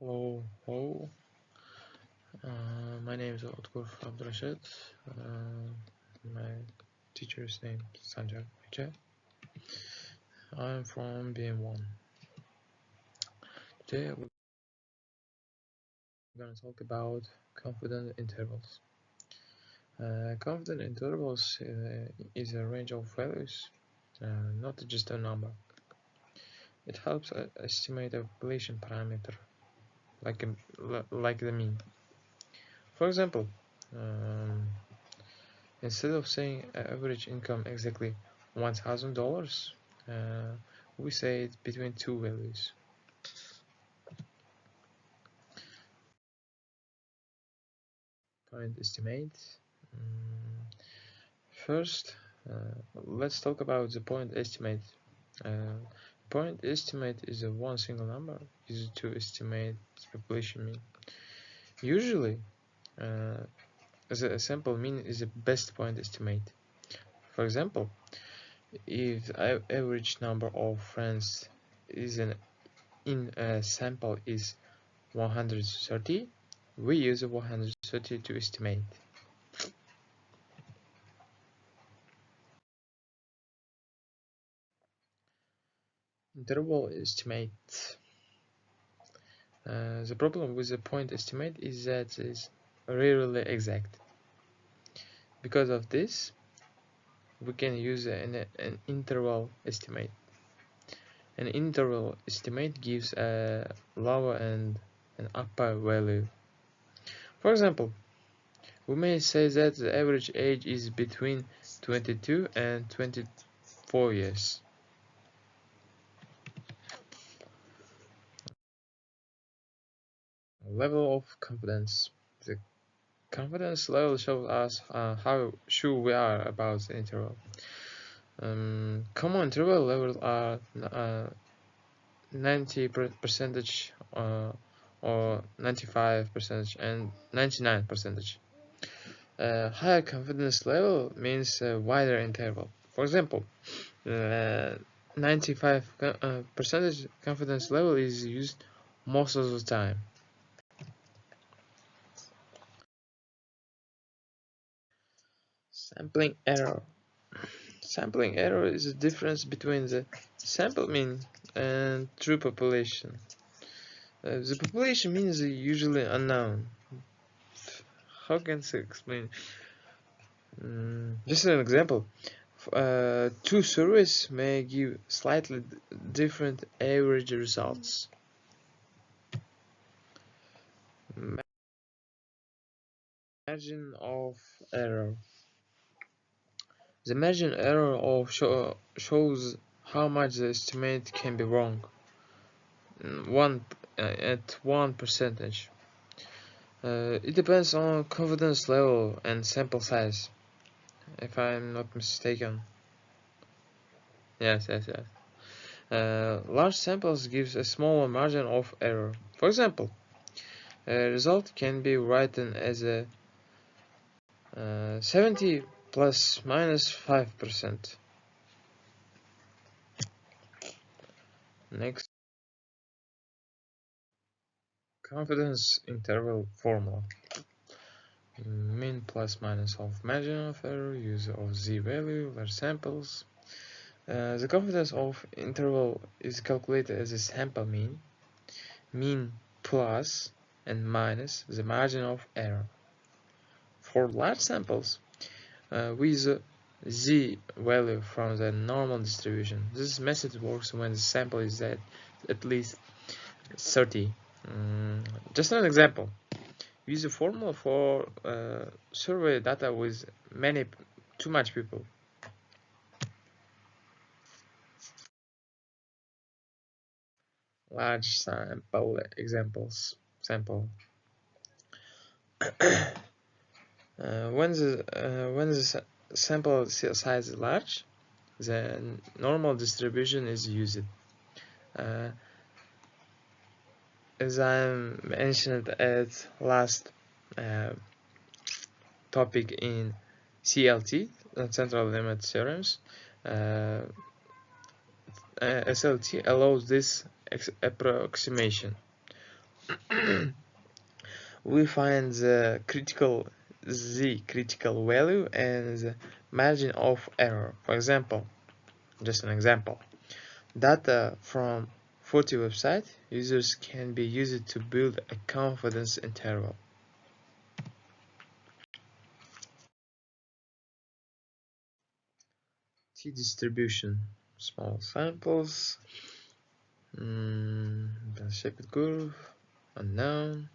Hello. My name is Utkur Abdurrashid. My teacher's name is Sanjay Vijay. I'm from BM1. Today we're going to talk about confidence intervals. Confidence intervals is a range of values, not just a number. It helps estimate a population parameter, like the mean. For example, instead of saying average income exactly $1,000, we say it's between two values. Point estimate. First, let's talk about the point estimate. Point estimate is a one single number used to estimate the population mean. Usually, the sample mean is the best point estimate. For example, if the average number of friends is in a sample is 130, we use 130 to estimate. Interval estimate. The problem with the point estimate is that it's rarely exact. Because of this, we can use an interval estimate. An interval estimate gives a lower and an upper value. For example, we may say that the average age is between 22 and 24 years. Level of confidence. The confidence level shows us how sure we are about the interval. Common interval levels are 90% or 95% and 99%. Higher confidence level means a wider interval. For example, 95% confidence level is used most of the time. Sampling error. Sampling error is the difference between the sample mean and true population. The population mean is usually unknown. How can I explain? Just an example. Two surveys may give slightly different average results. Margin of error. The margin error of shows how much the estimate can be wrong. At 1%. It depends on confidence level and sample size, if I'm not mistaken. Yes. Large samples gives a smaller margin of error. For example, a result can be written as a 70 plus minus 5%. Next, confidence interval formula. Mean plus minus of margin of error, use of z-value, large samples. The confidence of interval is calculated as a sample mean plus and minus the margin of error. For large samples, we use z-value from the normal distribution. This method works when the sample is at least 30. Just an example. We use a formula for survey data with too much people. Large sample examples. When the sample size is large, the normal distribution is used. As I mentioned at last topic in CLT, central limit theorems, SLT allows this approximation. we find the critical value and the margin of error. For example, just an example, data from 40 website users can be used to build a confidence interval. T-distribution, small samples, bell-shaped curve, unknown.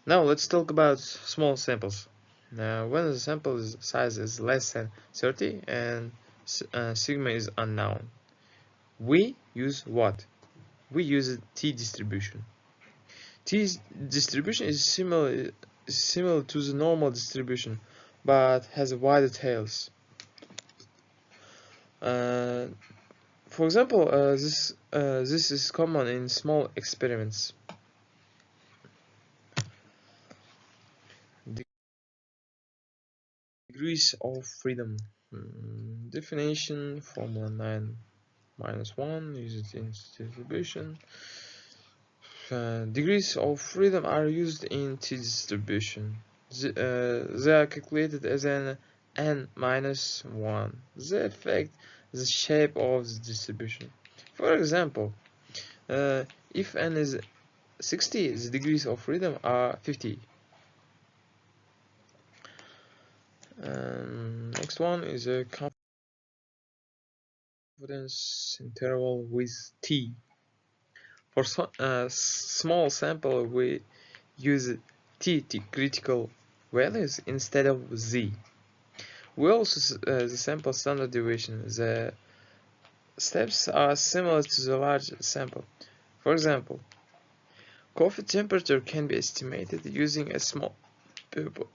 Now let's talk about small samples. Now, when the sample size is less than 30 and sigma is unknown, we use what? We use a t-distribution. T-distribution is similar to the normal distribution, but has wider tails. For example, this is common in small experiments. Degrees of freedom. Definition: formula 9 minus 1 used in distribution. Degrees of freedom are used in t-distribution. They are calculated as an n minus 1. They affect the shape of the distribution. For example, if n is 60, the degrees of freedom are 50. Next one is a confidence interval with t. For small sample, we use t critical values instead of z. We also the sample standard deviation. The steps are similar to the large sample. For example, coffee temperature can be estimated using a small pupil.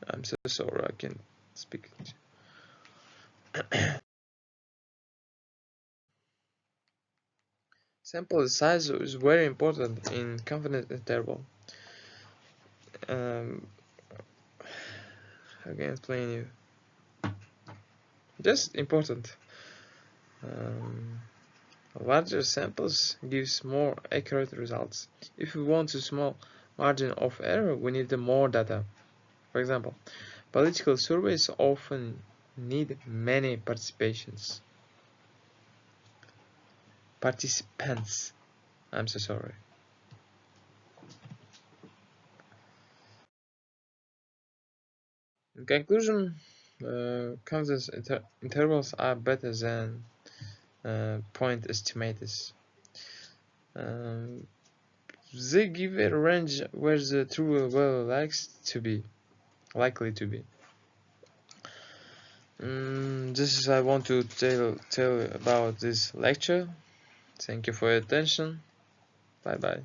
I'm so sorry, I can't speak. Sample size is very important in confidence interval. Again, explain you. Just important. Larger samples gives more accurate results. If we want a small margin of error, we need more data. For example, political surveys often need many participants. I'm so sorry. In conclusion, confidence intervals are better than point estimators. They give a range where the true value likely to be. This is I want to tell about this lecture. Thank you for your attention. Bye bye.